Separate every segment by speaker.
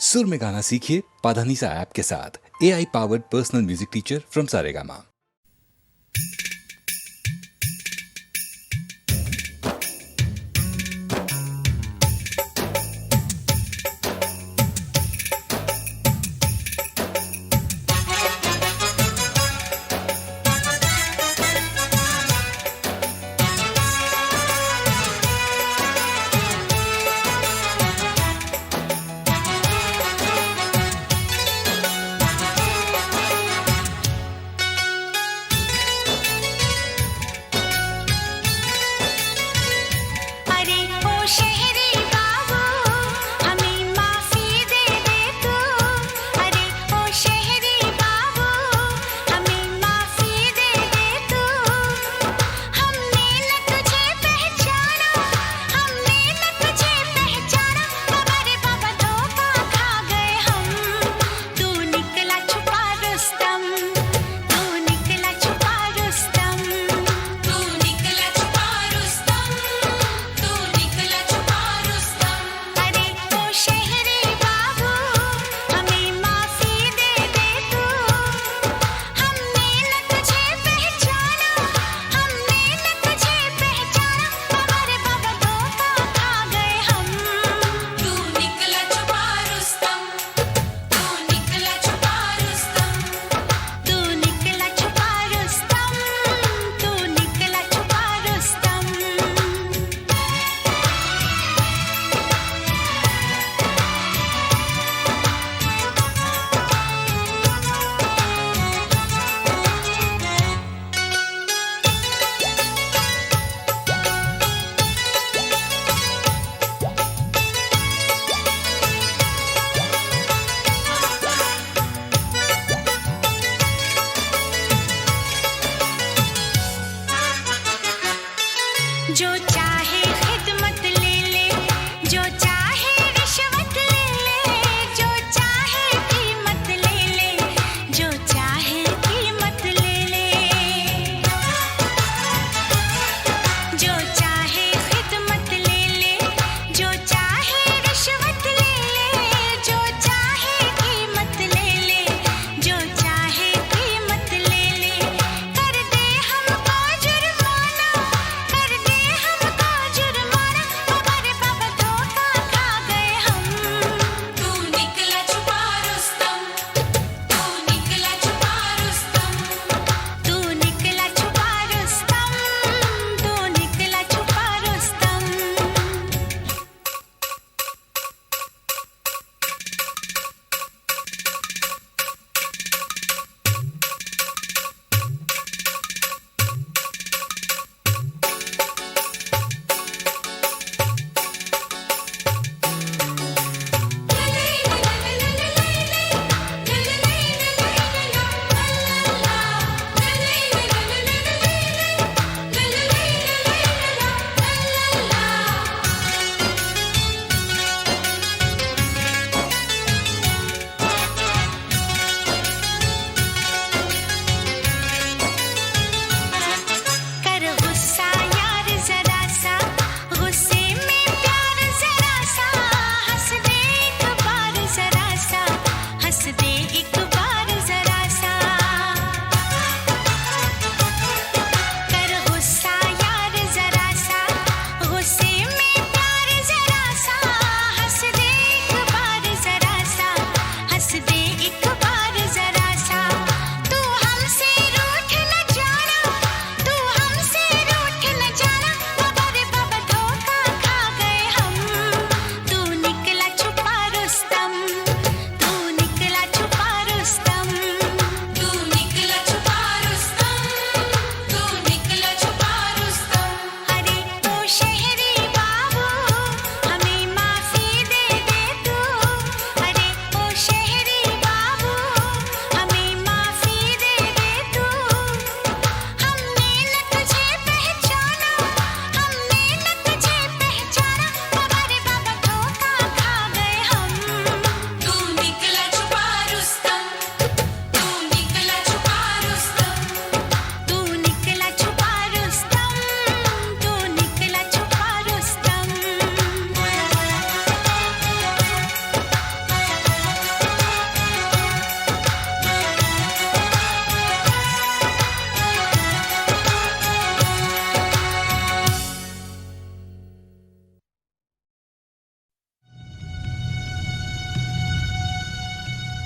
Speaker 1: सुर में गाना सीखिए पाधानीसा ऐप के साथ। AI powered personal music teacher from Saregama.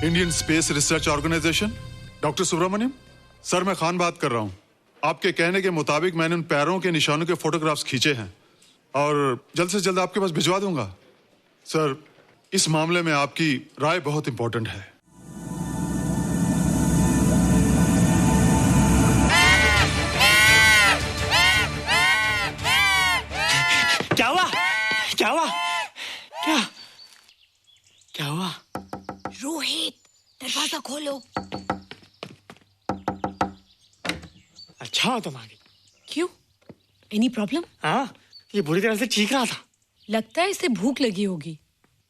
Speaker 2: Indian space research organisation. Doctor Subramaniam sir, मैं खान बात कर रहा हूँ। आपके कहने के मुताबिक मैंने उन पैरों के निशानों के फोटोग्राफ्स खींचे हैं और जल्द से जल्द आपके पास भिजवा दूंगा। सर, इस मामले में आपकी राय बहुत इंपॉर्टेंट है।
Speaker 3: क्या हुआ? क्या हुआ? क्या क्या हुआ?
Speaker 4: रोहित, दरवाजा खोलो।
Speaker 3: अच्छा हो तुम आ गई।
Speaker 4: क्यों? Any problem?
Speaker 3: हाँ, ये बुरी तरह से चीख रहा था।
Speaker 4: लगता है इसे भूख लगी होगी।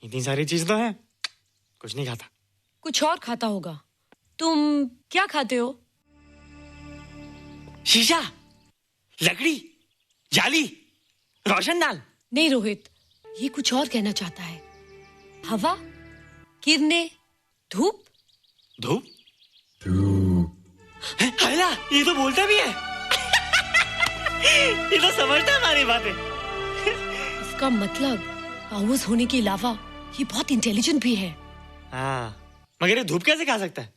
Speaker 3: इतनी सारी चीज तो है, कुछ नहीं खाता।
Speaker 4: कुछ और खाता होगा। तुम क्या खाते हो?
Speaker 3: शीशा, लकड़ी, जाली, रोशनदान।
Speaker 4: नहीं रोहित, ये कुछ और कहना चाहता है। हवा, किरणें, धूप।
Speaker 3: धूप? हैला, ये तो बोलता भी है। ये तो समझता है हमारी बातें।
Speaker 4: इसका मतलब पावर्स होने के अलावा ये बहुत इंटेलिजेंट भी है।
Speaker 3: हाँ, मगर ये धूप कैसे खा सकता है?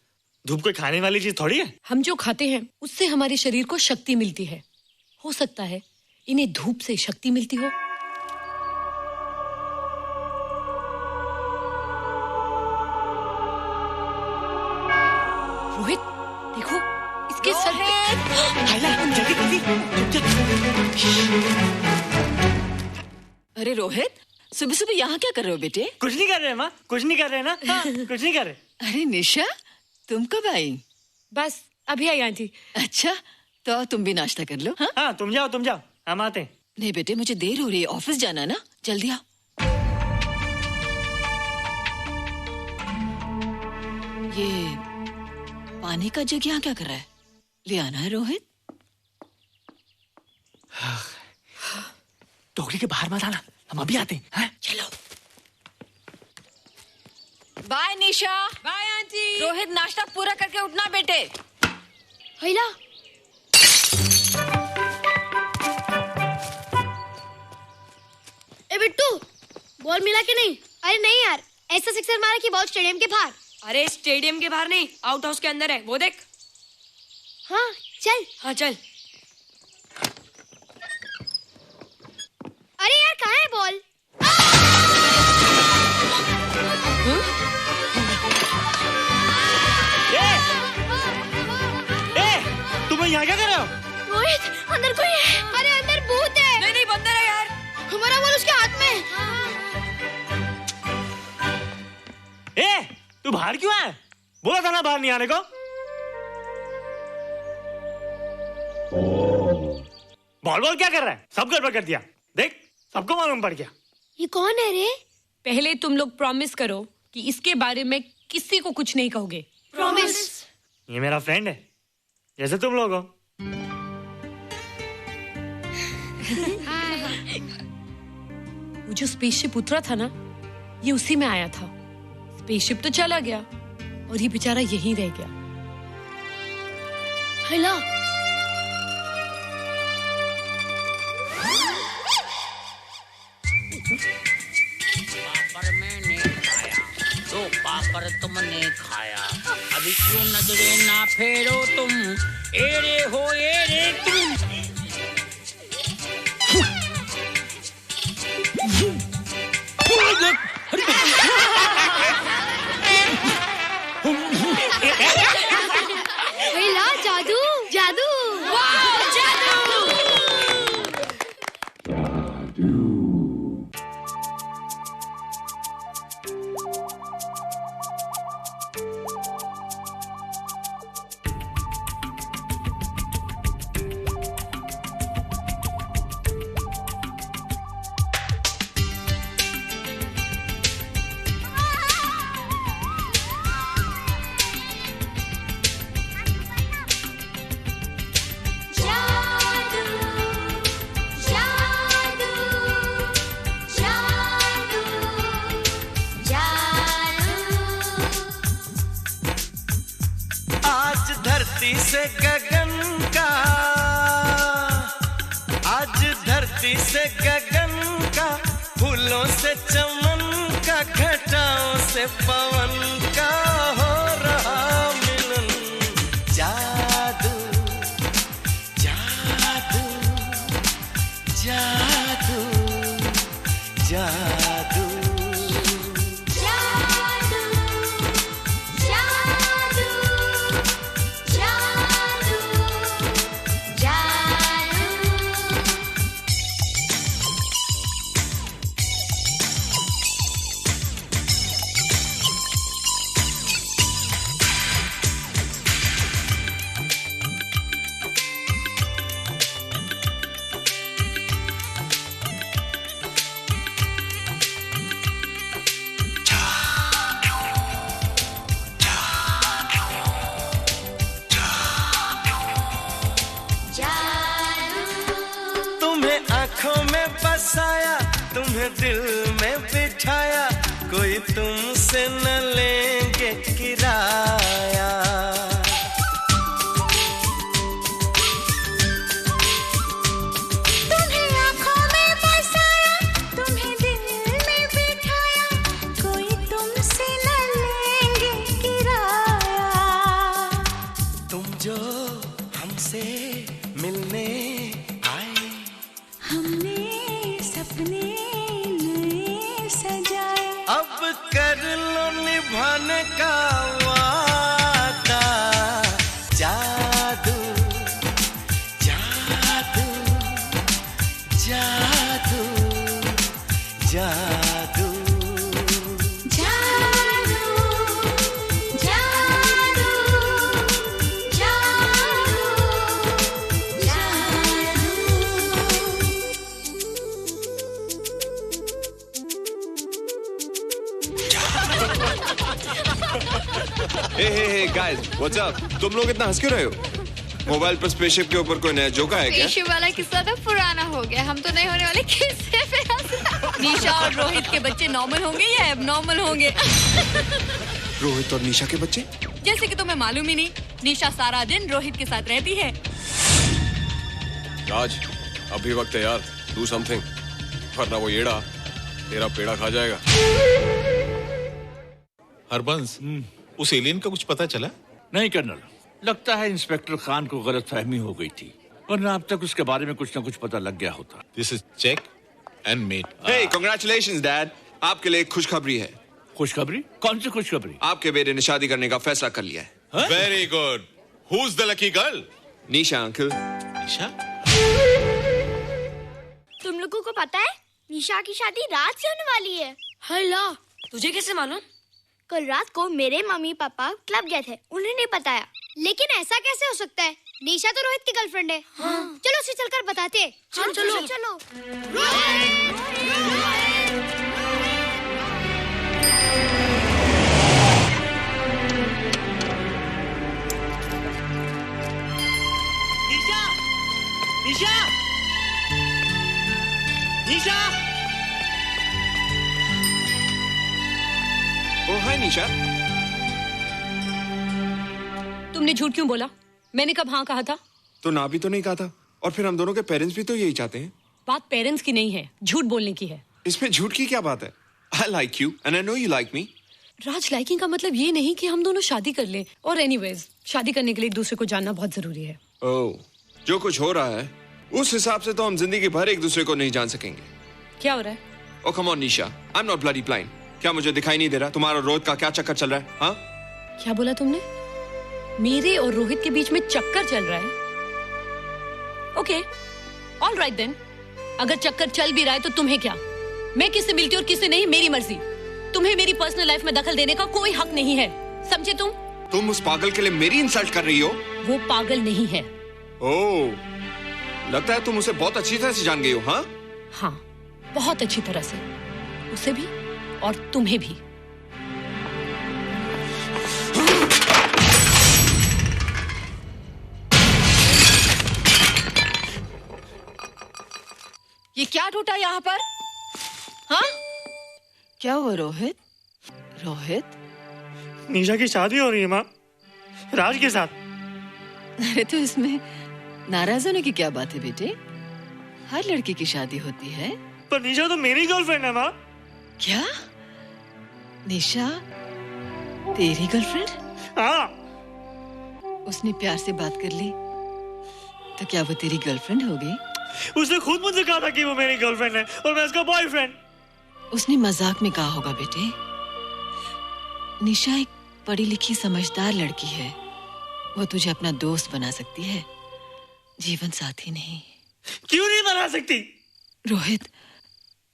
Speaker 3: धूप कोई खाने वाली चीज थोड़ी है।
Speaker 4: हम जो खाते हैं उससे हमारे शरीर को शक्ति मिलती है। हो सकता है इन्हें धूप से शक्ति मिलती हो। रोहित, देखो इसके सर
Speaker 3: हैला, जल्दी जल्दी।
Speaker 5: अरे रोहित, सुबह सुबह यहाँ क्या कर रहे हो बेटे?
Speaker 3: कुछ नहीं कर रहे माँ, कुछ नहीं कर रहे ना। हाँ, कुछ नहीं कर रहे।
Speaker 5: अरे निशा, तुम कब आई?
Speaker 4: बस अभी आई आंटी।
Speaker 5: अच्छा, तो तुम भी नाश्ता कर लो। हाँ,
Speaker 3: हाँ, तुम जाओ, हम आते हैं।
Speaker 5: नहीं बेटे, मुझे देर हो रही है, ऑफिस जाना ना, जल्दी आओ। ये पानी का जग यहाँ क्या कर रहा है? ले आना है रोहित।
Speaker 3: टोकरी के बाहर मत आना, हम अभी आते हैं। हाँ?
Speaker 5: चलो। Bye Nisha.
Speaker 4: Bye aunty.
Speaker 5: Rohit, नाश्ता पूरा करके उठना बेटे।
Speaker 4: हैला,
Speaker 6: ए बिट्टू, बॉल मिला कि नहीं? अरे नहीं यार, ऐसा सिक्सर मारा कि बॉल स्टेडियम के बाहर।
Speaker 4: अरे स्टेडियम के बाहर नहीं, आउट हाउस के अंदर है, वो देख।
Speaker 6: हाँ चल।
Speaker 4: हाँ चल।
Speaker 6: अरे यार, कहाँ है बॉल?
Speaker 3: तुम यहाँ क्या कर रहे हो?
Speaker 6: रोहित, अंदर कोई है। अरे अंदर भूत है।
Speaker 4: नहीं नहीं, बंदर है यार।
Speaker 6: हमारा बॉल उसके हाथ में।
Speaker 3: तू बाहर क्यों है? बोला था ना बाहर नहीं आने को। बॉल क्या कर रहा है? सब गड़बड़ कर दिया। देख, सबको मालूम पड़ गया।
Speaker 6: ये कौन है रे?
Speaker 4: पहले तुम लोग प्रॉमिस करो कि इसके बारे में किसी को कुछ नहीं कहोगे।
Speaker 6: प्रॉमिस।
Speaker 3: ये मेरा फ्रेंड है, जैसे तुम लोग हो।
Speaker 4: वो जो स्पेसशिप उतरा था ना, ये उसी में आया था। स्पेसशिप तो चला गया और ये बेचारा यहीं रह गया।
Speaker 6: हैला,
Speaker 7: पापड़ मैंने खाया, दो पापड़ तुमने खाया, अभी क्यों नजरे ना फेरो तुम, एरे हो एरे तुम।
Speaker 6: हैला, जादू जादू। वाह, जादू।
Speaker 8: धरती से गगन का, आज धरती से गगन का, फूलों से चमन का, घटाओं से पवन का हो आंखों में बसाया, तुम्हें दिल में बिठाया, कोई तुमसे न लेंगे किराया।
Speaker 9: तुम्हें आंखों में बसाया, तुम्हें दिल में बिठाया, कोई तुमसे न लेंगे किराया।
Speaker 8: तुम जो हमसे मिलने आए,
Speaker 9: हमने सपने नए सजाए,
Speaker 8: अब कर लो निभाने का वादा। जादू जादू जादू जादू
Speaker 9: जादू जादू
Speaker 10: हे गाइस, व्हाट्स अप? तुम लोग इतना हंस क्यों रहे हो? मोबाइल पर स्पेसशिप के ऊपर कोई नया जोका है क्या?
Speaker 6: स्पेसशिप वाला किस्सा तो पुराना हो गया, हम तो नहीं होने वाले किस्से पे हंस।
Speaker 5: निशा और रोहित के बच्चे नॉर्मल होंगे या एबनॉर्मल होंगे?
Speaker 10: रोहित और निशा के बच्चे?
Speaker 5: जैसे कि तुम्हें मालूम ही नहीं, निशा सारा दिन रोहित के साथ रहती है।
Speaker 10: राज, अभी वक्त है यार, डू समथिंग, वरना वो येड़ा तेरा पेड़ा खा जाएगा।
Speaker 11: हरबंस, उस एलियन का कुछ पता चला?
Speaker 12: नहीं कर्नल, लगता है इंस्पेक्टर खान को गलतफहमी हो गई थी, वरना अब तक उसके बारे में कुछ न कुछ पता लग गया होता।
Speaker 11: This is check and mate.
Speaker 10: Hey, congratulations dad, आपके लिए एक खुशखबरी है।
Speaker 12: खुशखबरी? कौन सी खुशखबरी?
Speaker 10: आपके बेटे ने शादी करने का फैसला कर लिया है।
Speaker 11: Very good. Who is the lucky girl?
Speaker 10: Nisha uncle.
Speaker 11: Nisha?
Speaker 6: तुम लोगों को पता है निशा की शादी रात से होने वाली है।
Speaker 4: हल्ला, तुझे कैसे मालूम?
Speaker 6: कल रात को मेरे मम्मी पापा क्लब गए थे, उन्होंने बताया। लेकिन ऐसा कैसे हो सकता है? निशा तो रोहित की गर्लफ्रेंड है। हाँ। चलो उसे चलकर बताते हैं।
Speaker 4: चलो चलो
Speaker 6: चलो।
Speaker 3: निशा, निशा, निशा।
Speaker 10: ओ हाय निशा।
Speaker 4: तुमने झूठ क्यों बोला? मैंने कब हाँ कहा था?
Speaker 10: तो ना भी तो नहीं कहा था, और फिर हम दोनों के पेरेंट्स भी तो यही चाहते हैं।
Speaker 4: बात पेरेंट्स की नहीं है, झूठ बोलने की है।
Speaker 10: इसमें झूठ की क्या बात है? I like you and I know you like me.
Speaker 4: Raj, liking का मतलब ये नहीं कि हम दोनों शादी कर लें। और एनीवेज, शादी करने के लिए एक दूसरे को जानना बहुत जरूरी है।
Speaker 10: ओह, जो कुछ हो रहा है उस हिसाब से तो हम जिंदगी भर एक दूसरे को नहीं जान सकेंगे।
Speaker 4: क्या हो रहा है?
Speaker 10: Oh come on Nisha, I am not bloody blind. क्या मुझे दिखाई नहीं दे रहा तुम्हारा रोहित का क्या चक्कर चल रहा है? हाँ,
Speaker 4: क्या बोला तुमने? मेरे और रोहित के बीच में चक्कर चल रहा है? Okay, all right then. अगर चक्कर चल भी रहा है तो तुम्हें क्या? मैं किससे मिलती और किससे नहीं, मेरी मर्जी। तुम्हें मेरी पर्सनल लाइफ में दखल देने का कोई हक नहीं है, समझे तुम?
Speaker 10: तुम उस पागल के लिए मेरी इंसल्ट कर रही हो?
Speaker 4: वो पागल नहीं है।
Speaker 10: ओह, लगता है तुम उसे बहुत अच्छी तरह से जान गई हो। हाँ
Speaker 4: हाँ, बहुत अच्छी तरह से, उसे भी और तुम्हें भी।
Speaker 5: ये क्या टूटा यहाँ पर? हाँ, क्या हुआ रोहित? रोहित,
Speaker 3: निशा की शादी हो रही है माँ, राज के साथ।
Speaker 5: अरे तो इसमें नाराज होने की क्या बात है बेटे? हर लड़की की शादी होती है।
Speaker 3: पर निशा तो मेरी गर्लफ्रेंड है माँ।
Speaker 5: क्या? निशा तेरी गर्लफ्रेंड?
Speaker 3: हाँ।
Speaker 5: उसने प्यार से बात कर ली तो क्या वो तेरी गर्लफ्रेंड हो गई?
Speaker 3: उसने खुद मुझे कहा था कि वो मेरी गर्लफ्रेंड है और मैं उसका बॉयफ्रेंड।
Speaker 5: उसने मजाक में कहा होगा बेटे। निशा एक पढ़ी लिखी समझदार लड़की है, वो तुझे अपना दोस्त बना सकती है, जीवन साथी नहीं।
Speaker 3: क्यों नहीं बना सकती?
Speaker 5: रोहित,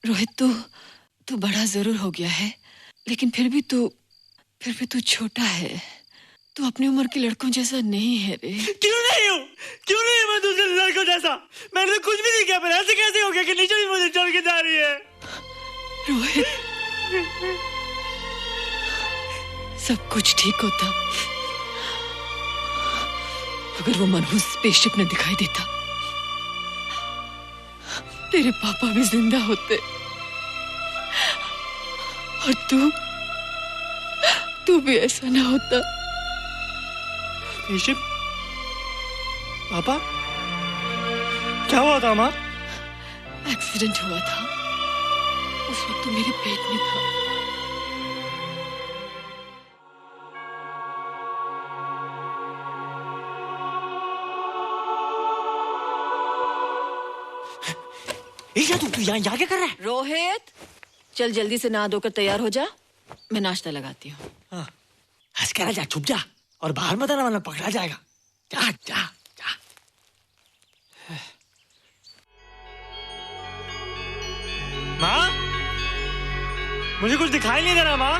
Speaker 5: रोहित तू बड़ा जरूर हो गया है, लेकिन फिर भी तू छोटा है। तू अपनी उम्र के लड़कों जैसा नहीं है रे।
Speaker 3: क्यों नहीं हूँ? क्यों नहीं मैं दूसरे लड़कों जैसा? मैंने तो कुछ भी नहीं किया, पर ऐसे कैसे हो गया कि निशा भी मुझे छोड़ के जा रही है?
Speaker 5: रोहित, सब कुछ ठीक होता अगर वो मनहूस स्पेसशिप न दिखाई देता। तेरे पापा भी जिंदा होते और तू भी ऐसा ना होता।
Speaker 3: ऋषभ, पापा क्या हुआ था माँ?
Speaker 5: एक्सीडेंट हुआ था, उस वक्त तू मेरे पेट में था।
Speaker 3: तू यहाँ क्या कर रहा है?
Speaker 5: रोहित, चल जल्दी से नहा धोकर तैयार हो जा, मैं नाश्ता लगाती हूँ।
Speaker 3: हंस कर जा, छुप जा और बाहर मत आना वरना पकड़ा जाएगा। जा जा जा। माँ, मुझे कुछ दिखाई नहीं दे रहा माँ।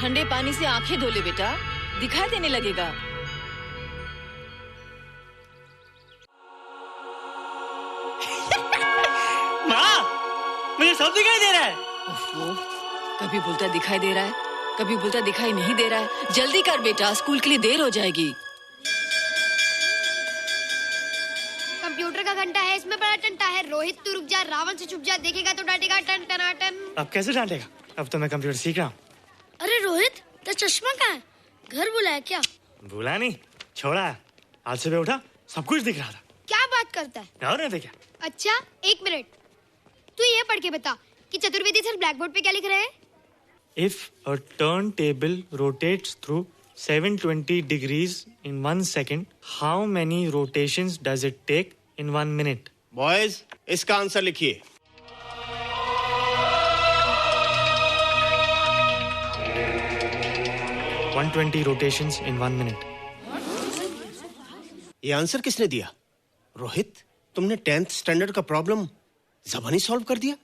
Speaker 5: ठंडे पानी से आंखें धो ले बेटा, दिखाई देने लगेगा।
Speaker 3: माँ, मुझे सब दिखाई दे रहा है।
Speaker 5: कभी बोलता दिखाई दे रहा है, कभी बोलता दिखाई नहीं दे रहा है। जल्दी कर बेटा, स्कूल के लिए देर हो जाएगी।
Speaker 6: कंप्यूटर का घंटा है, इसमें बड़ा टंटा है। रोहित तू रुक जा, रावण से छुप जा, देखेगा तो डांटेगा टन टनाटन।
Speaker 3: अब कैसे डांटेगा? अब तो मैं कंप्यूटर सीख रहा हूँ।
Speaker 6: अरे रोहित, तेरा चश्मा कहाँ है? घर बुलाया क्या?
Speaker 3: भूला नहीं, छोड़ा। आज सुबह उठा, सब कुछ दिख रहा था।
Speaker 6: क्या बात करता है?
Speaker 3: और नहीं तो क्या?
Speaker 6: अच्छा, एक मिनट, तू ये पढ़ के बता कि चतुर्वेदी सर ब्लैक बोर्ड पे क्या लिख रहे हैं?
Speaker 3: If a turntable rotates through 720 degrees in 1 second, how many rotations does it take in 1 minute?
Speaker 13: Boys, इसका आंसर लिखिए।
Speaker 3: $120 rotations in 1 minute.
Speaker 13: ये आंसर किसने दिया? रोहित, तुमने 10th स्टैंडर्ड का प्रॉब्लम ज़बानी सॉल्व कर दिया?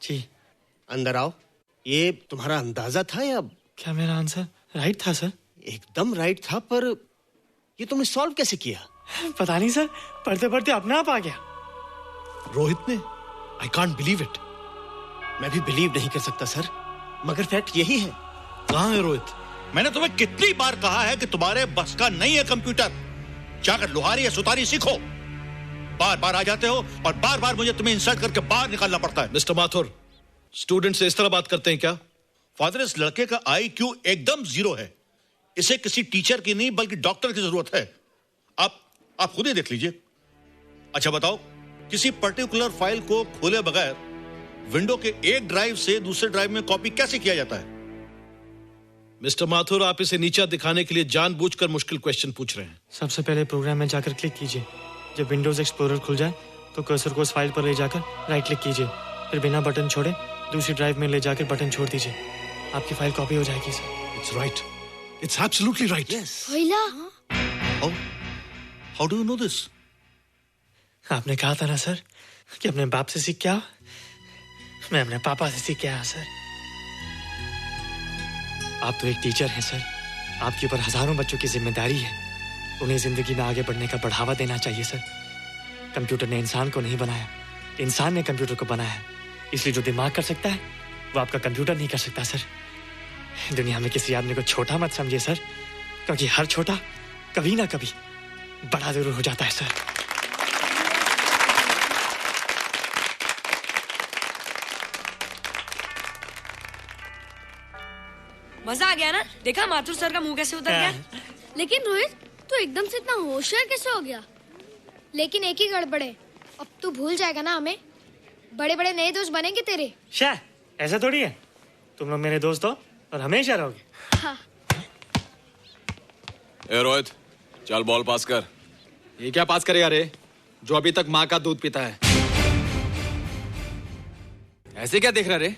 Speaker 3: जी।
Speaker 13: अंदर आओ। ये तुम्हारा अंदाजा था या?
Speaker 3: क्या मेरा आंसर राइट था सर?
Speaker 13: एकदम राइट था, पर ये तुमने सॉल्व कैसे किया?
Speaker 3: पता नहीं सर, पढ़ते पढ़ते अपने आप आ गया।
Speaker 13: रोहित ने? I can't believe it. मैं भी बिलीव नहीं कर सकता सर, मगर फैक्ट यही है।
Speaker 12: कहाँ है रोहित? मैंने तुम्हें कितनी बार कहा है कि तुम्हारे बस का नहीं है कंप्यूटर। जाकर लोहारी या सुतारी सीखो। बार बार आ जाते हो और बार बार मुझे तुम्हें इंसल्ट करके बाहर निकालना पड़ता है।
Speaker 11: मिस्टर माथुर, स्टूडेंट से इस तरह बात करते हैं क्या?
Speaker 12: फादर, इस लड़के का IQ एकदम 0 है। इसे किसी टीचर की नहीं बल्कि डॉक्टर की जरूरत है। आप खुद ही देख लीजिए। अच्छा बताओ, किसी पर्टिकुलर फाइल को खोले बगैर विंडो के एक ड्राइव से दूसरे ड्राइव में कॉपी कैसे किया जाता है?
Speaker 11: मिस्टर माथुर, आप इसे नीचा दिखाने के लिए जानबूझकर मुश्किल क्वेश्चन पूछ रहे हैं।
Speaker 3: सबसे पहले प्रोग्राम में जाकर क्लिक कीजिए। जब विंडोज एक्सप्लोरर खुल जाए तो कर्सर को उस फाइल पर ले जाकर राइट क्लिक कीजिए, फिर बिना बटन छोड़े दूसरी ड्राइव में ले जाकर बटन छोड़ दीजिए। आपकी फाइल कॉपी हो जाएगी sir.
Speaker 12: It's right, it's absolutely right. How do you know this?
Speaker 3: आपने कहा था ना सर कि अपने बाप से सीख के आओ। मैं अपने पापा से सीख के आया सर। आप तो एक टीचर हैं सर, आपके ऊपर हजारों बच्चों की जिम्मेदारी है। उन्हें जिंदगी में आगे बढ़ने का बढ़ावा देना चाहिए सर। कंप्यूटर ने इंसान को नहीं बनाया, इंसान ने कंप्यूटर को बनाया। इसलिए जो दिमाग कर सकता है वो आपका कंप्यूटर नहीं कर सकता सर। दुनिया में किसी आदमी को छोटा मत समझिए सर, क्योंकि हर छोटा कभी ना कभी बड़ा जरूर हो जाता है सर।
Speaker 14: मजा आ गया ना? देखा माथुर सर का मुंह कैसे उतर गया?
Speaker 6: लेकिन रोहित, तू एकदम से इतना होशियार कैसे हो गया? लेकिन एक ही गड़बड़ है, अब तू भूल जाएगा ना हमें। बड़े बड़े नए दोस्त बनेंगे तेरे।
Speaker 3: शाह, ऐसा थोड़ी है। तुम लोग मेरे दोस्त हो और हमेशा रहोगे।
Speaker 6: हाँ।
Speaker 10: ए रोहित, चल बॉल पास कर।
Speaker 15: ये क्या पास करेगा रे, जो अभी तक माँ का दूध पीता है? ऐसे क्या देख रहा रे?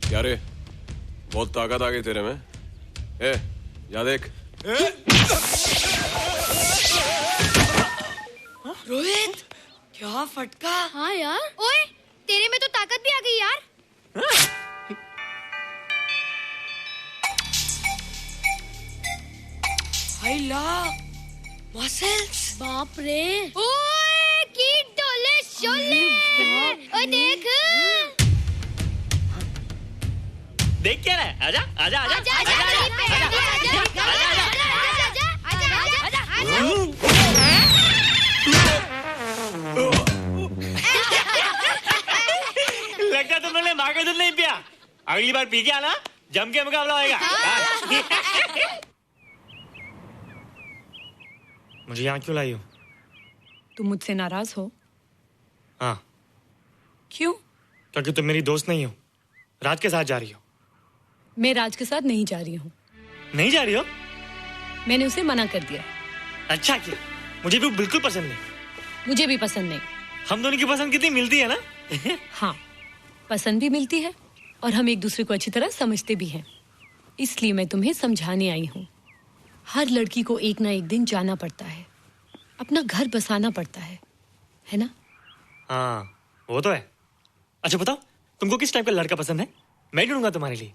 Speaker 10: क्या रे, बहुत ताकत आ गई तेरे में। ए, या देख।
Speaker 14: रोहित, क्या फटका।
Speaker 6: हाँ यार। ओए, तेरे में तो ताकत भी आ गई यार।
Speaker 14: हाय ला मसल्स
Speaker 6: बाप रे ओए की डोले शोले ओए देख
Speaker 3: देख क्या रहा है? आजा आजा आजा
Speaker 6: आजा आजा
Speaker 3: लगता तुम लोगों ने माँ का दूध नहीं पिया। अगली बार पी के आना, जम के मुकाबला होएगा। मुझे यहाँ क्यों लाई हो?
Speaker 4: तुम मुझसे नाराज हो?
Speaker 3: हाँ।
Speaker 4: क्यों?
Speaker 3: क्योंकि तुम मेरी दोस्त नहीं हो, राज के साथ जा रही हो।
Speaker 4: मैं राज के साथ नहीं जा रही हूँ।
Speaker 3: नहीं जा रही हो?
Speaker 4: मैंने उसे मना कर दिया।
Speaker 3: अच्छा किया, मुझे भी बिल्कुल पसंद नहीं।
Speaker 4: मुझे भी पसंद नहीं।
Speaker 3: हम दोनों की पसंद कितनी मिलती है ना?
Speaker 4: हाँ, पसंद भी मिलती है और हम एक दूसरे को अच्छी तरह समझते भी हैं। इसलिए मैं तुम्हें समझाने आई हूँ। हर लड़की को एक ना एक दिन जाना पड़ता है, अपना घर बसाना पड़ता है ना?
Speaker 3: हाँ, वो तो है। अच्छा बताओ, तुमको किस टाइप का लड़का पसंद है? मैं ढूंढूंगा तुम्हारे लिए।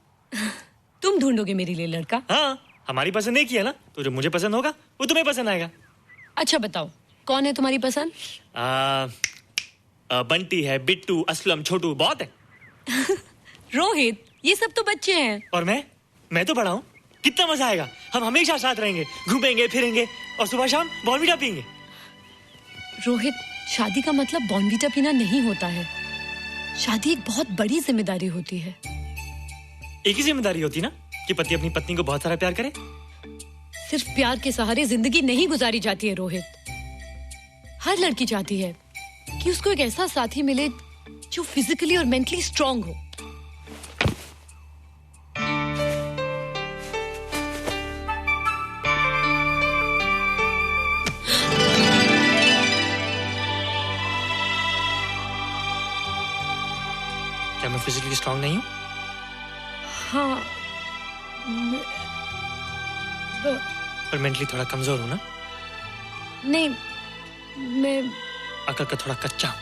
Speaker 4: तुम ढूंढोगे मेरे लिए लड़का?
Speaker 3: हाँ, हमारी पसंद एक ही है ना, तो जो मुझे पसंद होगा वो तुम्हें पसंद आएगा।
Speaker 4: अच्छा बताओ, कौन है तुम्हारी पसंद?
Speaker 3: बंटी है, बिट्टू, असलम, छोटू, बहुत है।
Speaker 4: रोहित, ये सब तो बच्चे हैं।
Speaker 3: और मैं तो बड़ा हूँ। कितना मजा आएगा, हम हमेशा साथ रहेंगे, घूमेंगे फिरेंगे और सुबह शाम बॉर्नवीटा पीएंगे।
Speaker 4: रोहित, शादी का मतलब बॉर्नवीटा पीना नहीं होता है। शादी एक बहुत बड़ी जिम्मेदारी होती है।
Speaker 3: एक ही जिम्मेदारी होती ना कि पति अपनी पत्नी को बहुत सारा प्यार करे।
Speaker 4: सिर्फ प्यार के सहारे जिंदगी नहीं गुजारी जाती है रोहित। हर लड़की चाहती है कि उसको एक ऐसा साथी मिले जो फिजिकली और मेंटली स्ट्रांग हो।
Speaker 3: क्या मैं फिजिकली स्ट्रांग नहीं हूँ?
Speaker 4: हाँ,
Speaker 3: पर मेंटली थोड़ा कमजोर हूँ ना?
Speaker 4: नहीं, मैं
Speaker 3: अकल का थोड़ा कच्चा हूँ,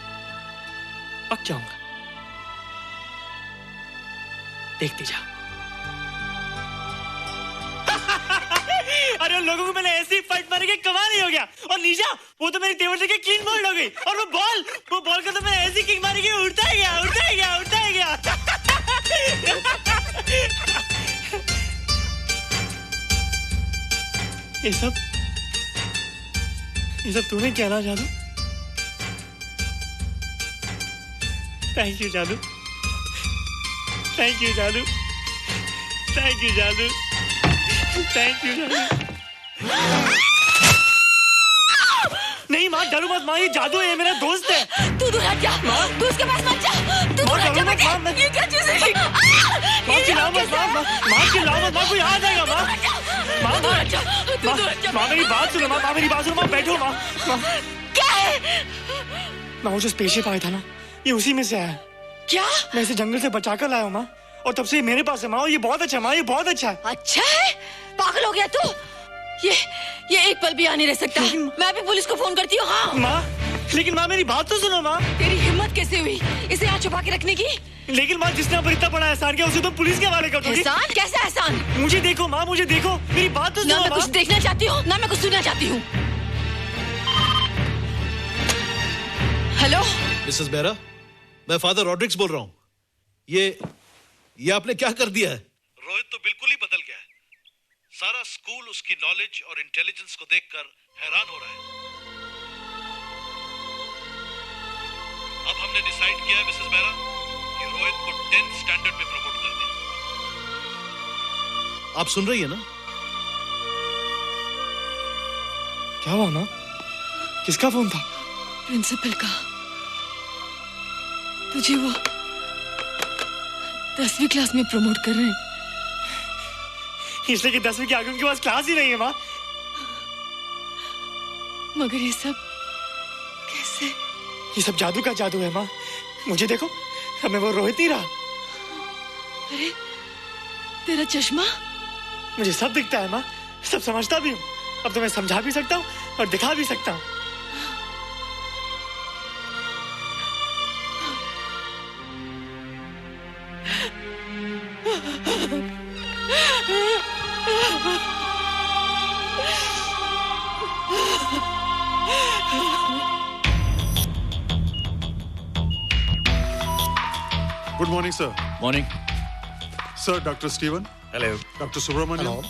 Speaker 3: पक जाऊंगा। देखती जा। अरे उन लोगों को मैंने ऐसी फाइट मारी कि कमाल ही हो गया। और निशा, वो तो मेरी टेबल से क्लीन बॉल्ड हो गई। और वो बॉल का तो मैंने ऐसी किक मारी कि उड़ता ही गया। ये सब तूने क्या ना जादू? थैंक यू जादू, थैंक यू जादू, थैंक यू जादू, थैंक यू जादू। नहीं माँ, डरो मत माँ, ये जादू है, ये मेरा दोस्त है।
Speaker 5: तू दूर हट जा, तू उसके पास मत जा, तू दूर हट जा बेटा। ये क्या चीज़ है?
Speaker 3: माँ चिल्लाओ मत, माँ चिल्लाओ मत, माँ कोई आ जाएगा। माँ मेरी बात सुनो, माँ मेरी बात सुनो, माँ बैठो। माँ
Speaker 5: क्या है?
Speaker 3: माँ वो जो स्पेसशिप आया था ना, ये उसी में से आया।
Speaker 5: क्या?
Speaker 3: मैं इसे जंगल से बचाकर लाया हूँ माँ, और तब से ये मेरे पास है माँ। और ये बहुत अच्छा है माँ, ये बहुत अच्छा है।
Speaker 5: अच्छा है? पागल हो गया तू? ये एक पल भी यहाँ नहीं रह सकता। मैं अभी पुलिस को फोन करती हूँ। हाँ
Speaker 3: माँ, लेकिन माँ मेरी बात तो सुनो माँ।
Speaker 5: तेरी हिम्मत कैसे हुई इसे यहाँ छुपा के रखने की?
Speaker 3: लेकिन माँ, जिसने अब इतना बड़ा एहसान किया उसे तो पुलिस के हवाले कर दोगी।
Speaker 5: एहसान? कैसा एहसान?
Speaker 3: मुझे देखो माँ, मुझे देखो, मेरी बात तो सुनो।
Speaker 5: ना मैं कुछ देखना चाहती हूँ, ना मैं कुछ सुनना चाहती हूँ। हेलो
Speaker 11: मिसेस बेरा, मैं फादर रॉड्रिक्स बोल रहा हूँ। ये आपने क्या कर दिया है? रोहित तो बिल्कुल ही बदल गया है। सारा स्कूल उसकी नॉलेज और इंटेलिजेंस को देखकर हैरान हो रहा है। अब हमने डिसाइड किया है मिसेस बेरा कि रोहित को 10th स्टैंडर्ड में प्रमोट कर दें। आप सुन रही है ना?
Speaker 3: क्या हुआ माँ? किसका फोन था?
Speaker 5: प्रिंसिपल का। तुझे वो 10वीं क्लास में प्रमोट कर रहे हैं।
Speaker 3: इसलिए कि 10वीं के आगे उनके पास क्लास ही नहीं है माँ।
Speaker 5: मगर ये सब कैसे?
Speaker 3: ये सब जादू का जादू है माँ। मुझे देखो, हमें वो रोहित नहीं रहा।
Speaker 5: अरे तेरा चश्मा?
Speaker 3: मुझे सब दिखता है माँ, सब समझता भी हूँ। अब तो मैं समझा भी सकता हूँ और दिखा भी सकता हूँ।
Speaker 2: Good morning, sir.
Speaker 12: Morning.
Speaker 2: Sir, Dr. Steven.
Speaker 12: Hello.
Speaker 2: Dr. Subramaniam.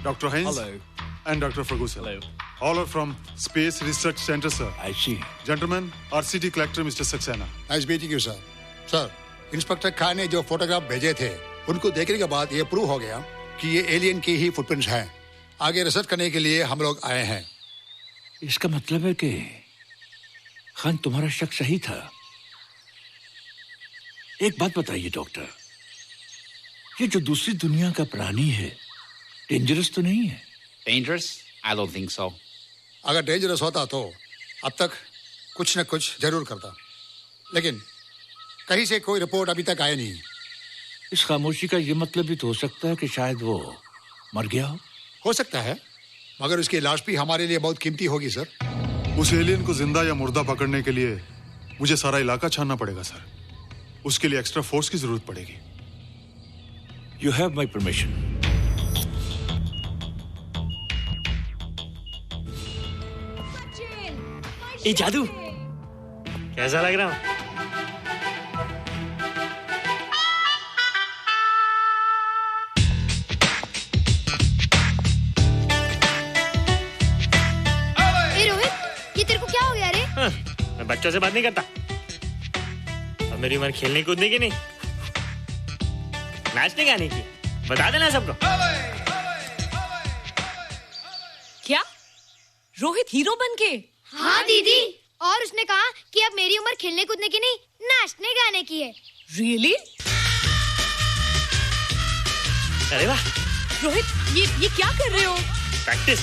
Speaker 2: Dr. Heinz.
Speaker 12: Hello.
Speaker 2: And Dr. Ferguson. Hello. All are from Space Research Center, sir.
Speaker 12: I see.
Speaker 2: Gentlemen, RCT collector Mr. Saxena.
Speaker 16: Nice meeting you sir. Sir, inspector Khan ने जो photograph भेजे थे उनको देखने के बाद ये prove हो गया कि ये एलियन की ही फुटप्रिंट्स हैं। आगे रिसर्च करने के लिए हम लोग आए हैं।
Speaker 12: इसका मतलब है कि खान तुम्हारा शक सही था। एक बात बताइए डॉक्टर, ये जो दूसरी दुनिया का प्राणी है डेंजरस तो नहीं है?
Speaker 7: Dangerous? I don't think so.
Speaker 16: अगर डेंजरस होता तो अब तक कुछ न कुछ जरूर करता, लेकिन कहीं से कोई रिपोर्ट अभी तक आई नहीं।
Speaker 12: इस खामोशी का ये मतलब भी तो हो सकता है कि शायद वो मर गया
Speaker 16: हो सकता है, मगर उसकी लाश भी हमारे लिए बहुत कीमती होगी सर।
Speaker 2: उस एलियन को जिंदा या मुर्दा पकड़ने के लिए मुझे सारा इलाका छानना पड़ेगा सर। उसके लिए एक्स्ट्रा फोर्स की जरूरत पड़ेगी।
Speaker 12: You have my permission.
Speaker 3: ये जादू कैसा लग रहा हूँ?
Speaker 6: ए रोहित, ये तेरे को क्या हो गया रे?
Speaker 3: मैं बच्चों से बात नहीं करता। अब मेरी उम्र खेलने कूदने की नहीं, नाचने गाने की। बता देना सबको।
Speaker 4: क्या रोहित हीरो बन के?
Speaker 6: हाँ दीदी, और उसने कहा कि अब मेरी उम्र खेलने कूदने की नहीं, नाचने गाने की है।
Speaker 4: रियली?
Speaker 3: अरे वाह
Speaker 4: रोहित, ये क्या कर रहे हो?
Speaker 3: प्रैक्टिस।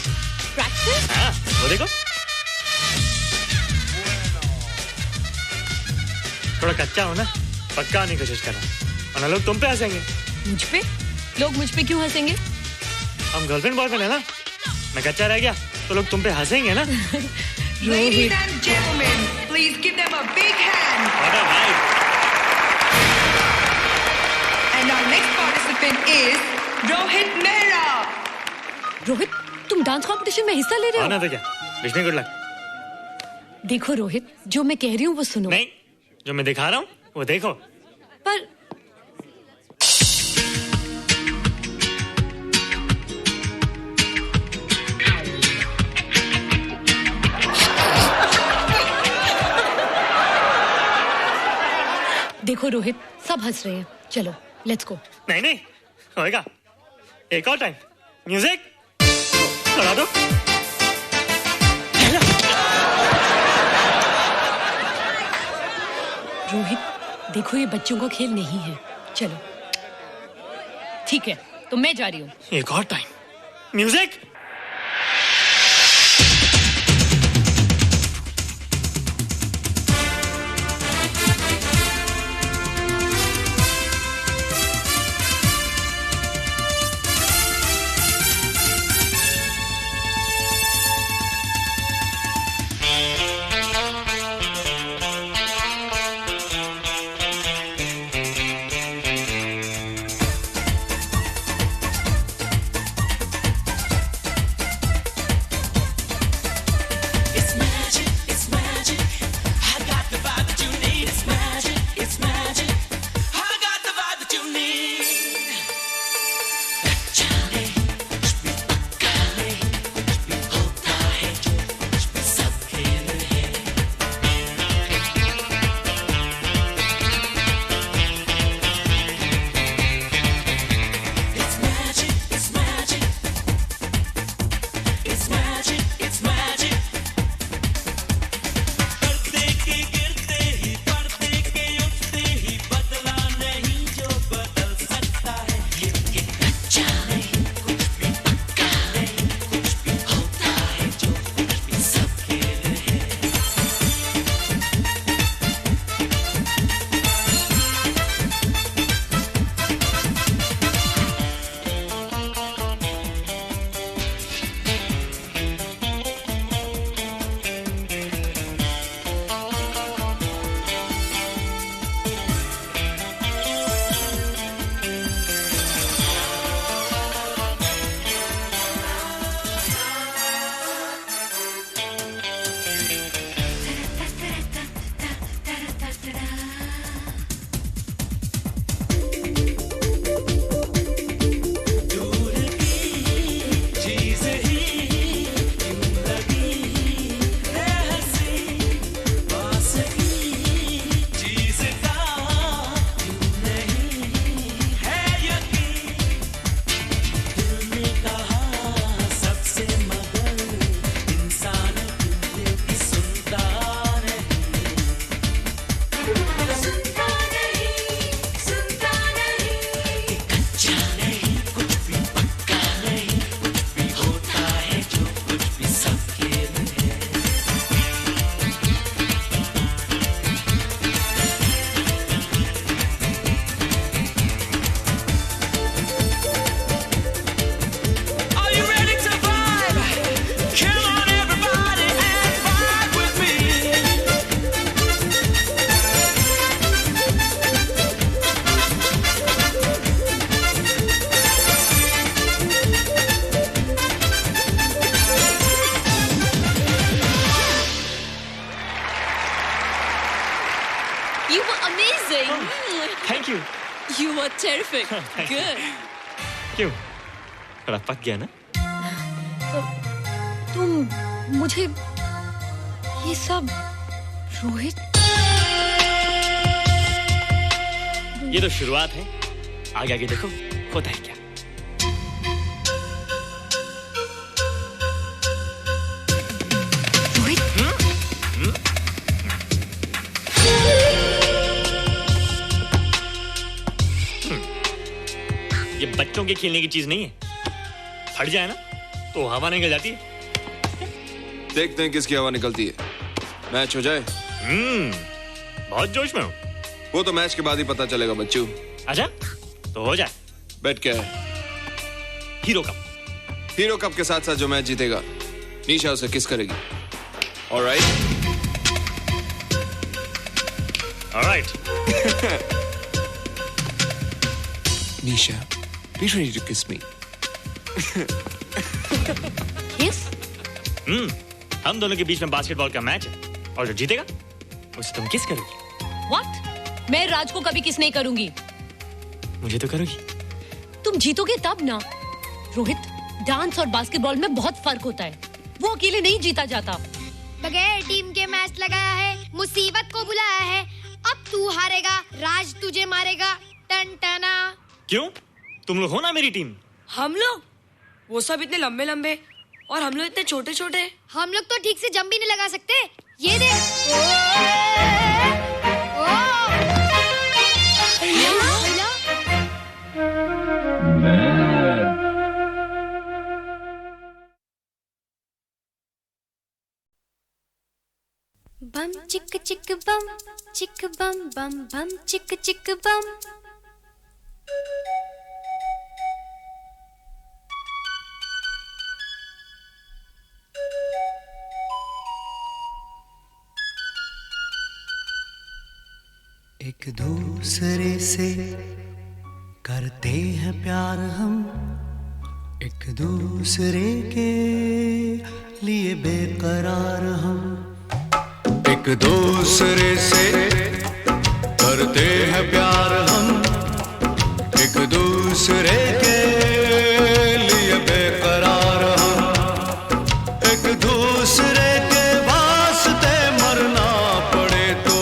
Speaker 4: प्रैक्टिस?
Speaker 3: हाँ, वो देखो। थोड़ा कच्चा हो ना, पक्का होने की कोशिश करना, वरना लोग तुम पे हंसेंगे।
Speaker 4: मुझ पे? लोग मुझ पे क्यों हंसेंगे?
Speaker 3: हम गर्लफ्रेंड बॉयफ्रेंड है ना, मैं कच्चा रह गया तो लोग तुम पे हंसेंगे ना।
Speaker 17: Ladies and gentlemen, please give them a big hand.
Speaker 3: What a vibe.
Speaker 17: And our next participant is Rohit Mehra.
Speaker 4: Rohit, तुम डांस कंपटीशन में हिस्सा ले रहे हो?
Speaker 3: ना तो क्या, विश मी गुड लक।
Speaker 4: देखो रोहित, जो मैं कह रही हूँ वो सुनो।
Speaker 3: नहीं, जो मैं दिखा रहा हूँ वो देखो।
Speaker 4: पर देखो रोहित, सब हंस रहे हैं। चलो लेट्स गो।
Speaker 3: नहीं नहीं होएगा, एक और टाइम। म्यूजिक लगा दो।
Speaker 4: रोहित देखो, ये बच्चों का खेल नहीं है। चलो ठीक है, तो मैं जा रही हूँ।
Speaker 3: एक और time. Music.
Speaker 4: You were amazing.
Speaker 3: Thank you.
Speaker 4: You were terrific. Good.
Speaker 3: क्यों? थोड़ा पक गया ना?
Speaker 4: तुम मुझे ये सब रोहित,
Speaker 3: ये तो शुरुआत है, आगे आगे देखो होता है क्या। ये बच्चों के खेलने की चीज नहीं है, फट जाए ना तो हवा निकल जाती है।
Speaker 10: देखते हैं किसकी हवा निकलती है। मैच हो जाए।
Speaker 3: बहुत जोश में हूँ।
Speaker 10: वो तो मैच के बाद ही पता चलेगा बच्चू।
Speaker 3: अच्छा तो हो जाए।
Speaker 10: बेट क्या है?
Speaker 3: Hero cup.
Speaker 10: हीरो कप के साथ साथ जो मैच जीतेगा निशा उसे किस करेगी। Alright. Nisha, be ready to kiss me.
Speaker 4: Kiss?
Speaker 3: हम दोनों के बीच में बास्केटबॉल का मैच है और जो जीतेगा उसे तुम किस करोगी।
Speaker 4: What? मैं राज को कभी किस नहीं करूंगी।
Speaker 3: मुझे तो करोगी।
Speaker 4: तुम जीतोगे तब ना। रोहित, डांस और बास्केटबॉल में बहुत फर्क होता है, वो अकेले नहीं जीता जाता।
Speaker 6: बगैर टीम के मैच लगाया है, मुसीबत को बुलाया है। अब तू हारेगा, राज तुझे मारेगा। टन टना।
Speaker 3: क्यों? तुम लोग हो ना मेरी टीम।
Speaker 14: हम लोग? वो सब इतने लंबे लंबे और हम लोग इतने छोटे छोटे।
Speaker 6: हम लोग तो ठीक से जंप भी नहीं लगा सकते। ये देख।
Speaker 9: बम चिक चिक बम बम बम चिक चिक बम।
Speaker 8: एक दूसरे से करते हैं प्यार हम, एक दूसरे के लिए बेकरार हम। एक दूसरे से करते हैं प्यार हम, एक दूसरे के लिए बेकरार हम। एक दूसरे के वास्ते मरना पड़े तो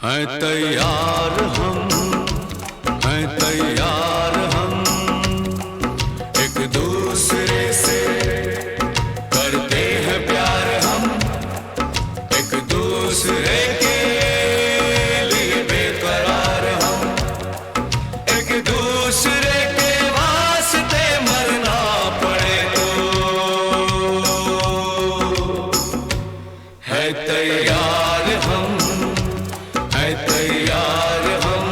Speaker 8: हैं तैयार हम, हैं तैयार हम। एक दूसरे से करते हैं प्यार हम, एक दूसरे के लिए बेकरार हम। एक दूसरे के वास्ते मरना पड़े तो है तैयार हम, है तैयार हम।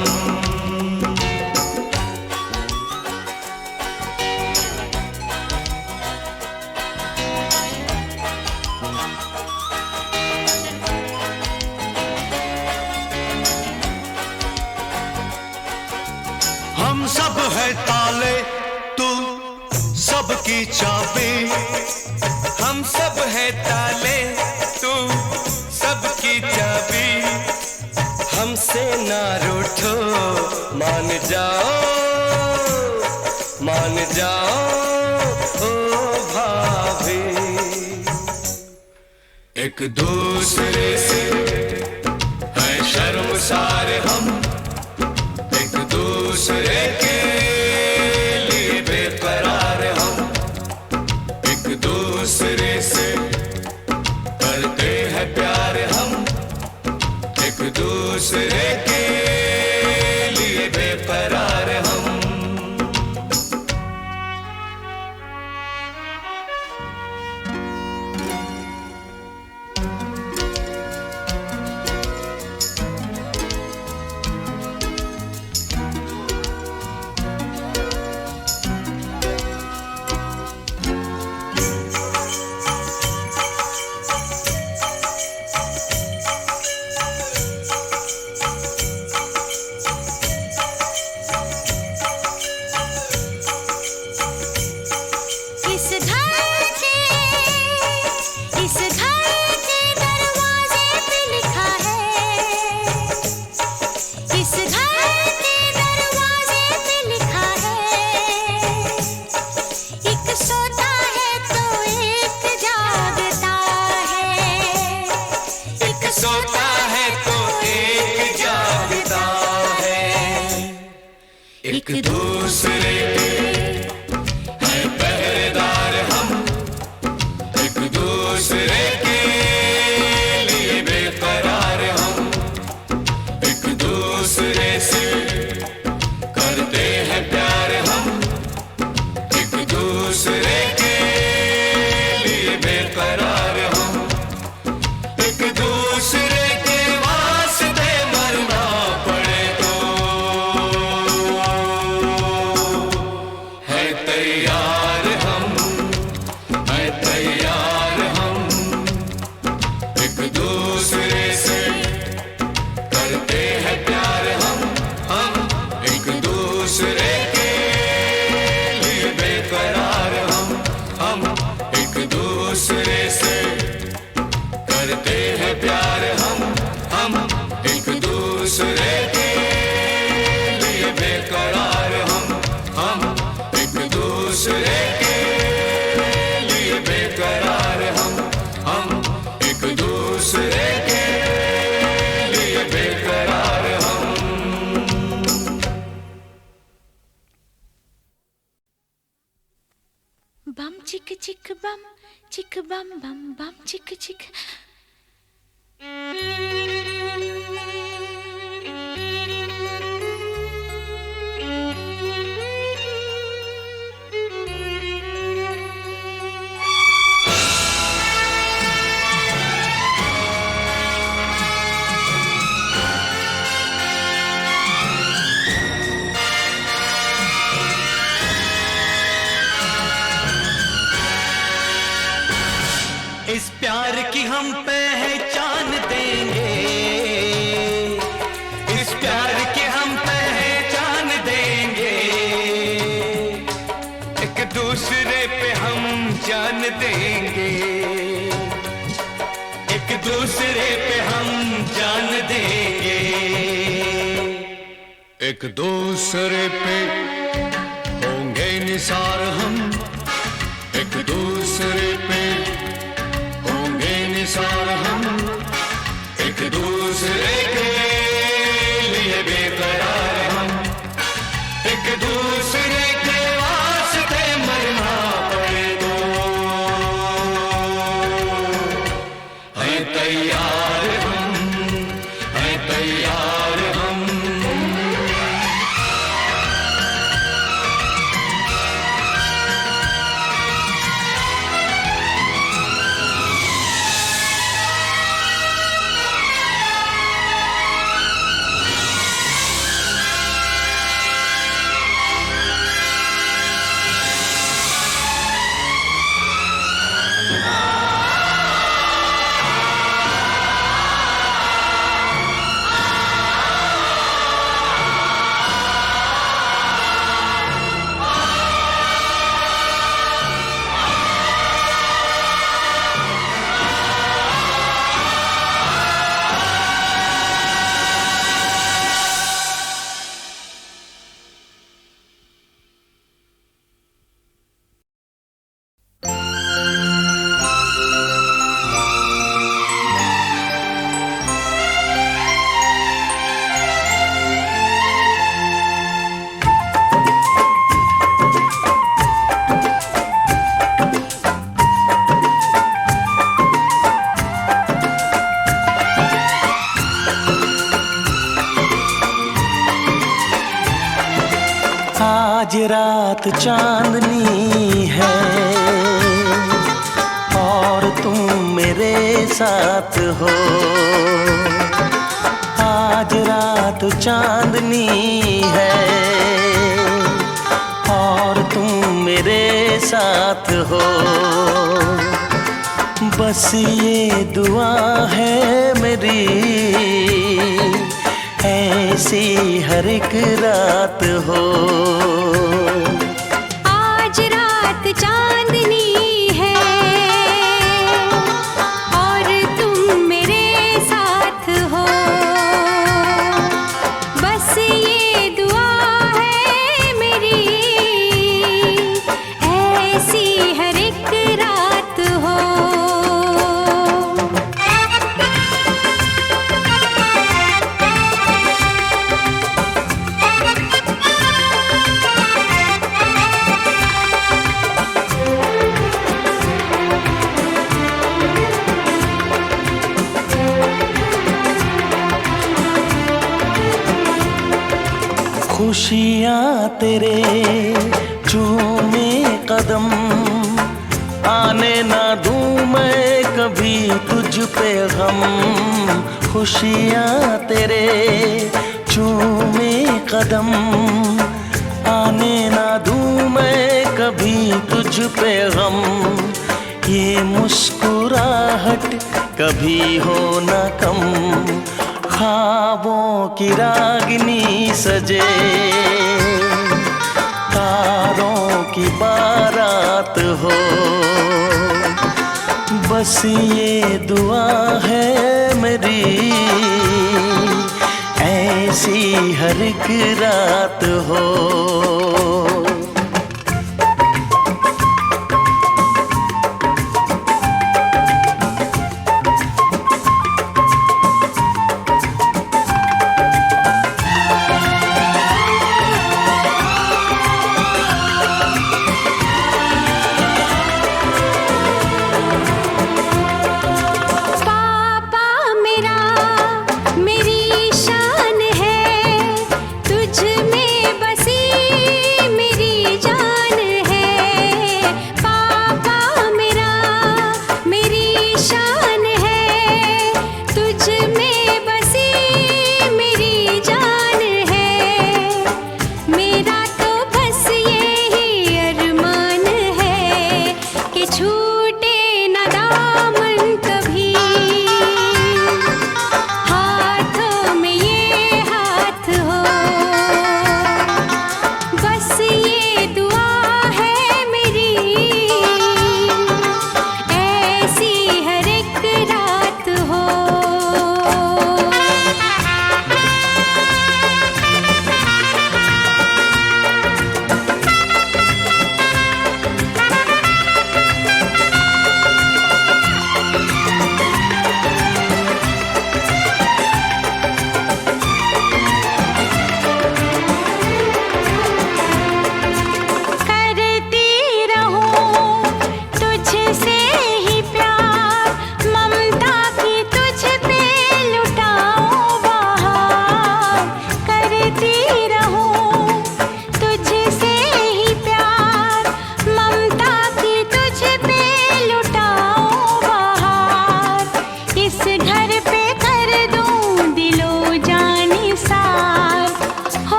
Speaker 8: हम सब है ताले, तू सबकी चाबी। हम सब है ताले, तू सबकी चाबी। हमसे ना रूठो, मान जाओ, मान जाओ ओ भाभी। एक दूसरे से है शर्मसार हम, एक दूसरे के लिए बेकरार हम। एक दूसरे से करते हैं प्यार हम, एक दूसरे के लिए बेकरार हम।
Speaker 18: एक दूसरे के हैं पहरेदार हम, एक दूसरे के लिए बेकरार हम, एक दूसरे से करते हैं प्यार हम, एक दूसरे के लिए बेकरार हम, एक दूसरे के वास्ते मरना पड़े तो है तैयार हम, है तैयार हम, एक दूसरे से करते हैं प्यार हम एक दूसरे के लिए बेकरार हम एक दूसरे से करते हैं प्यार हम एक दूसरे के लिए बेकरार हम एक दूसरे के लिए बेकरार हम एक दूसरे के लिए बेकरार हम।
Speaker 9: बम चिक बम बम बम चिक चिक।
Speaker 8: इस प्यार की हम पहचान देंगे, इस प्यार की हम पहचान देंगे, एक दूसरे पे हम जान देंगे, एक दूसरे पे हम जान देंगे,
Speaker 16: एक दूसरे पे होंगे निसार हम, एक दूसरे पे होंगे निसार हम, एक दूसरे के लिए बेकरार हम, एक दूसरे के वास्ते मरना पड़े तो है तैयार हम, है तैयार हम।
Speaker 8: आज रात चांदनी है और तुम मेरे साथ हो, आज रात चांदनी है और तुम मेरे साथ हो, बस ये दुआ है मेरी ऐसी हर एक रात हो।
Speaker 9: आज रात चांदनी है और तुम मेरे साथ हो, बस ये दुआ है मेरी ऐसी हर एक रात हो।
Speaker 8: खुशियाँ तेरे चूमे कदम, आने ना दूं मैं कभी तुझ पे गम। खुशियाँ तेरे चूमे कदम, आने ना दूं मैं कभी तुझ पे गम। ये मुस्कुराहट कभी हो ना कम, ख्वाबों की रागनी सजे, तारों की बारात हो। बस ये दुआ है मेरी, ऐसी हर एक रात हो।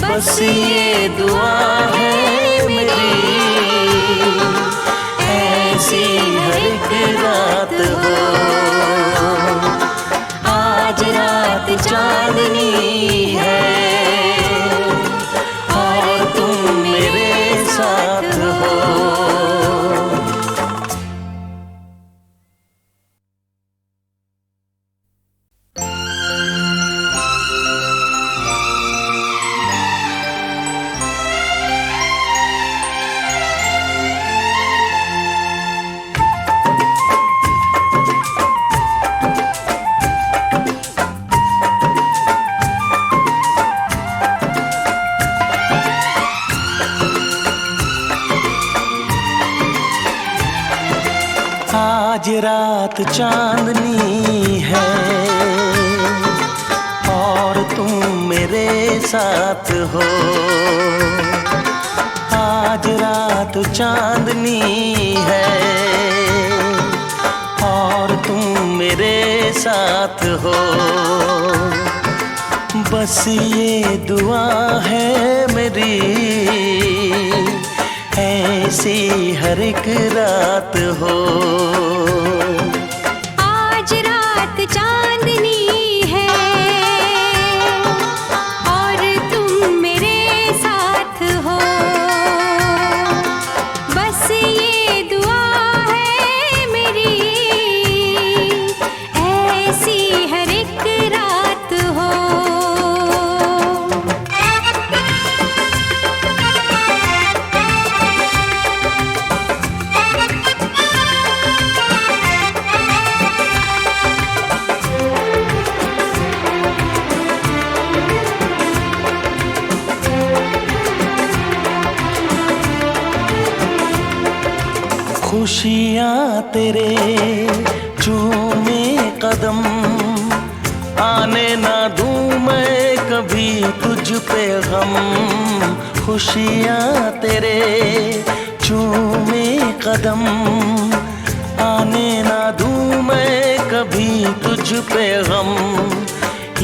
Speaker 8: बस ये दुआ है मेरी, ऐसी हर एक रात हो। आज रात चांदनी है और तुम मेरे साथ हो। आज रात चांदनी है और तुम मेरे साथ हो। आज रात चांदनी है और तुम मेरे साथ हो। बस ये दुआ है मेरी, ऐसी हर एक रात हो।
Speaker 9: आज रात चांदनी है और तुम मेरे साथ हो। बस ये दुआ है मेरी, ऐसी हर एक रात हो।
Speaker 8: खुशियाँ तेरे चूमे कदम, आने ना दूँ मैं कभी तुझ पे गम। खुशियाँ तेरे चूमे कदम, आने ना दूँ मैं कभी तुझ पे गम।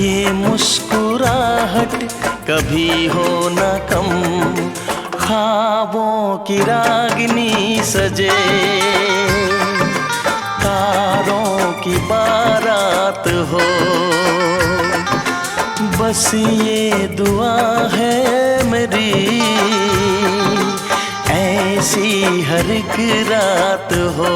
Speaker 8: ये मुस्कुराहट कभी हो ना कम, ख्वाबों की रागनी सजे, तारों की बारात हो। बस ये दुआ है मेरी, ऐसी हर एक रात हो।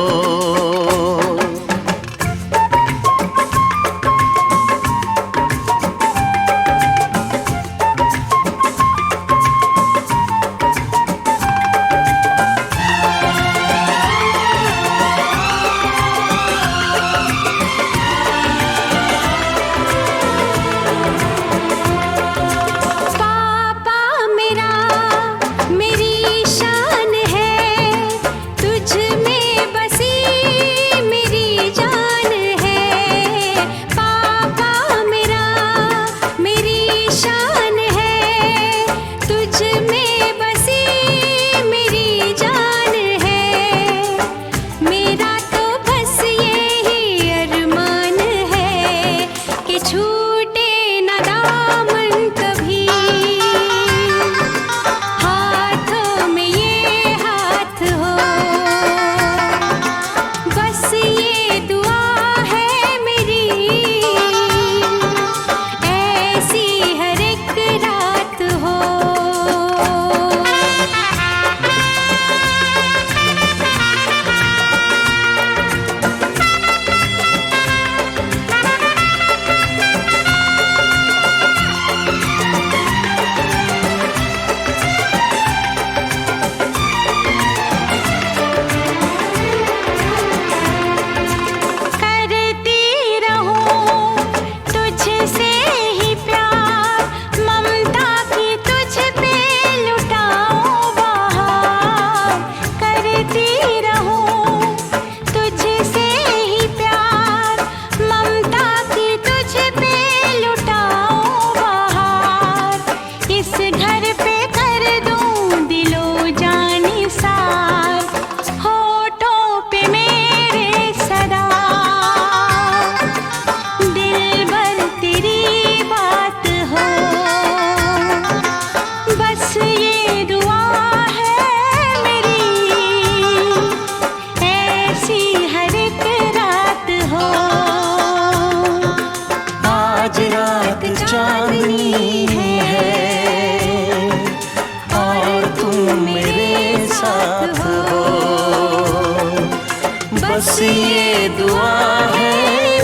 Speaker 8: बस ये दुआ है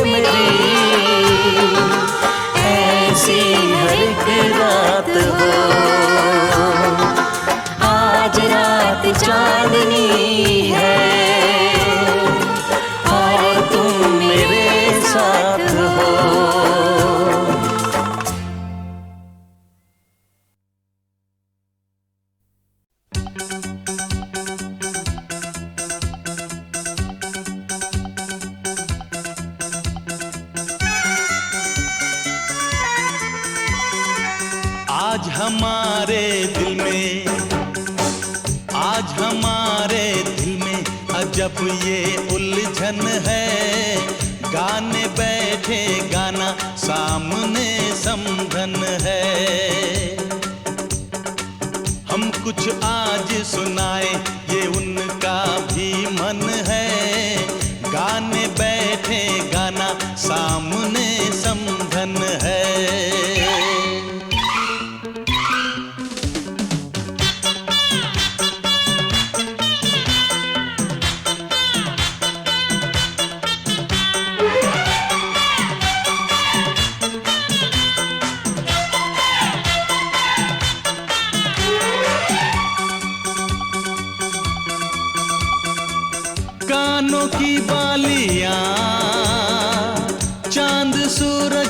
Speaker 8: मेरी, ऐसी हर एक रात हो। आज रात चांदनी है और तुम मेरे साथ हो।
Speaker 19: आज हमारे दिल में, आज हमारे दिल में अजब ये उलझन है। गाने बैठे गाना सामने समधन है। हम कुछ आज सुनाए ये उनका भी मन है। गाने बैठे गाना सामने समधन है। कानों की बालियां चांद सूरज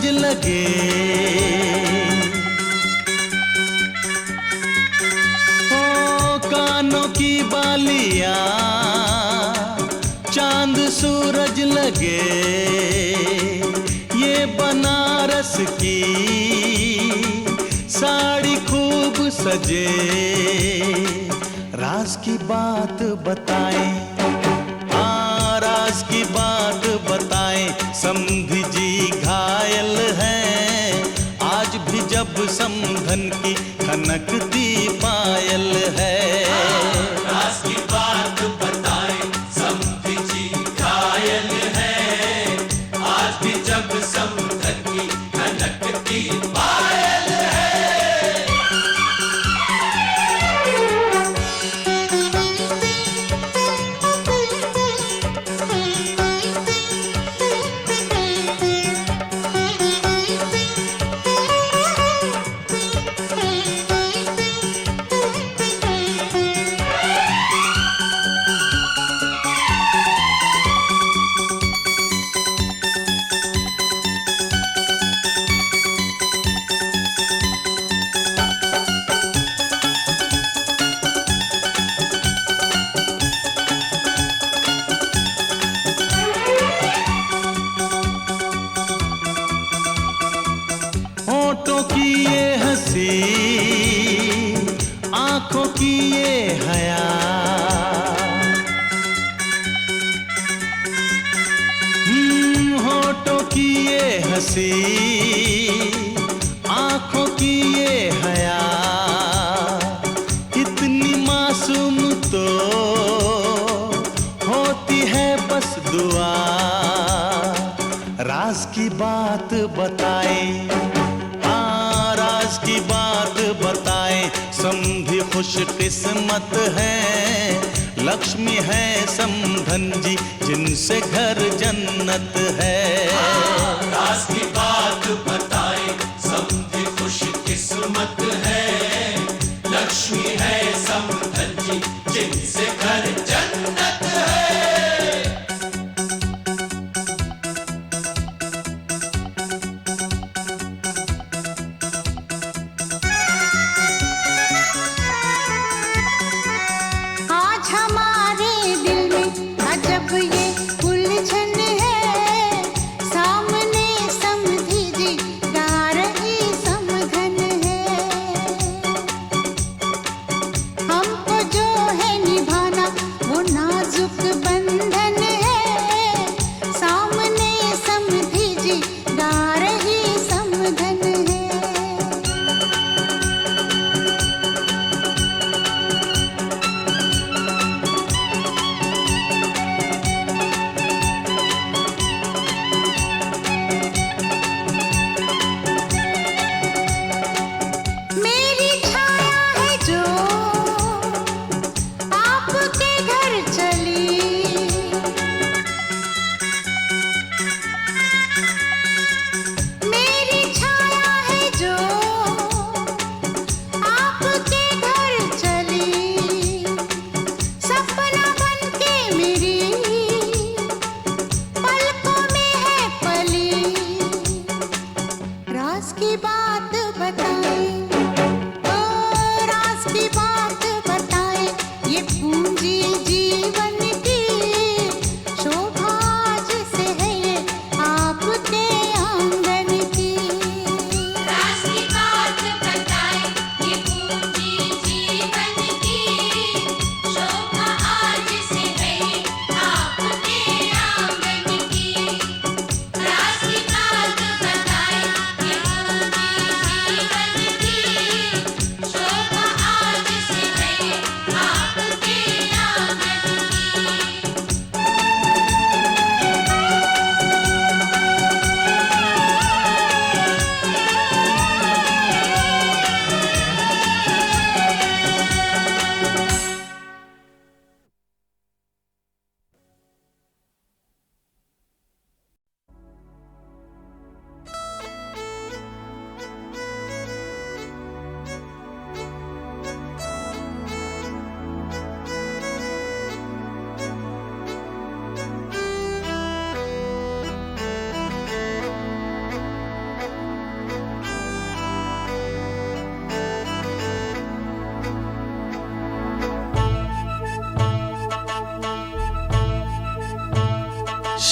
Speaker 19: लगे ये बनारस की साड़ी खूब सजे, राज की बात बताएं, हाँ राज की बात बताएं। समधी जी घायल हैं, आज भी जब समधन की खनकती पायल है।
Speaker 18: राज की बात बताएं, समधी जी घायल हैं, आज भी जब समधन की खनकती पायल है।
Speaker 19: होठों की ये हंसी, आंखों की ये हया, होठों की ये हंसी, आंखों की ये हया, इतनी मासूम तो होती है बस दुआ। राज की बात बताएं, राज की बात बताएं। समधी खुश किस्मत है, लक्ष्मी है समधन जी जिनसे घर जन्नत है।
Speaker 18: राज की बात बताएं, समधी खुश किस्मत है, लक्ष्मी है समधन जी जिनसे घर जन्नत है।
Speaker 20: आज हमारे दिल में अजब ये उलझन है,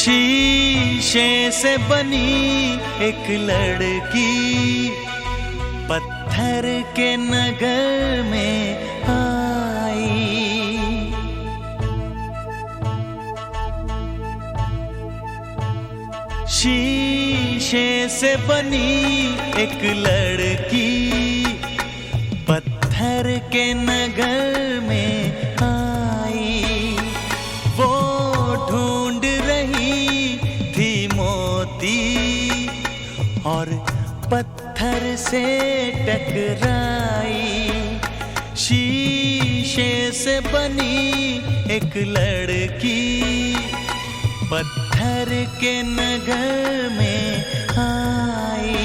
Speaker 19: शीशे से बनी एक लड़की पत्थर के नगर में आई। शीशे से बनी एक लड़की पत्थर के नगर में आई। वो ढूंढ रही थी मोती और पत्थर से टकराई। शीशे से बनी एक लड़की पत्थर के नगर में आई।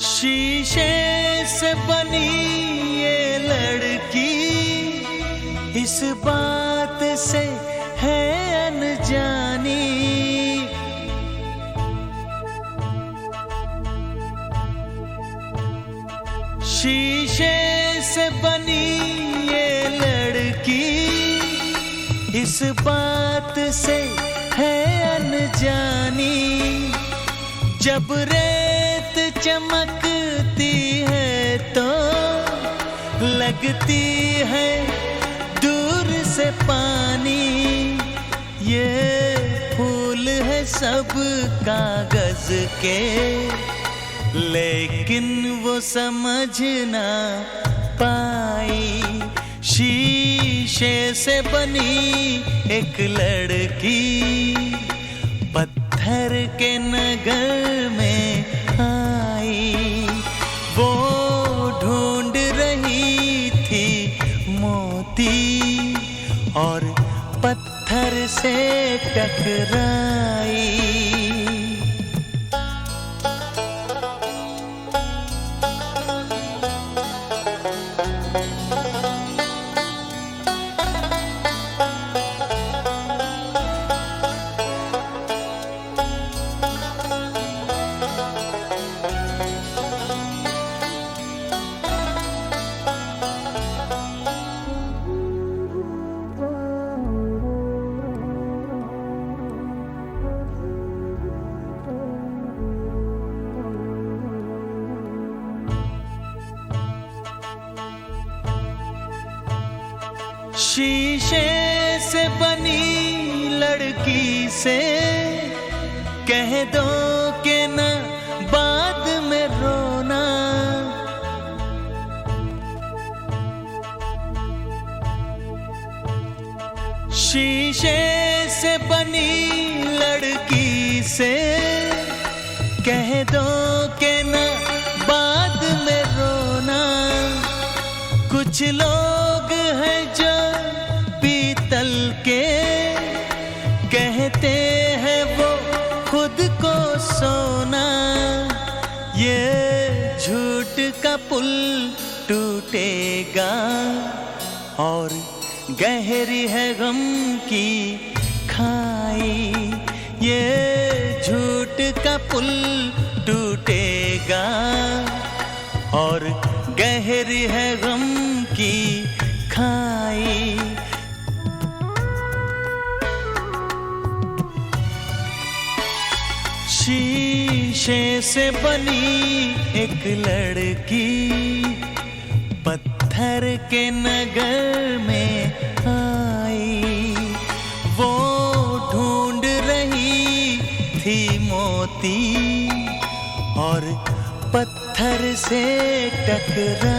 Speaker 19: शीशे से बनी ये लड़की इस बात से है अनजानी। शीशे से बनी ये लड़की इस बात से है अनजानी। जब रेत चमकती है तो लगती है दूर से पानी। ये फूल है सब कागज के लेकिन वो समझ ना पाई। शीशे से बनी एक लड़की पत्थर के नगर में आई। वो ढूंढ रही थी मोती और पत्थर से टकराई। शीशे से बनी लड़की से कह दो कि न बाद में रोना। शीशे से बनी लड़की से कह दो कि न बाद में रोना। कुछ लोग हैं जो पीतल के कहते हैं वो खुद को सोना। ये झूठ का पुल टूटेगा और गहरी है गम की खाई। ये झूठ का पुल टूटेगा और गहरी है गम की खाई। शीशे से बनी एक लड़की पत्थर के नगर में आई। वो ढूंढ रही थी मोती और पत्थर से टकरा।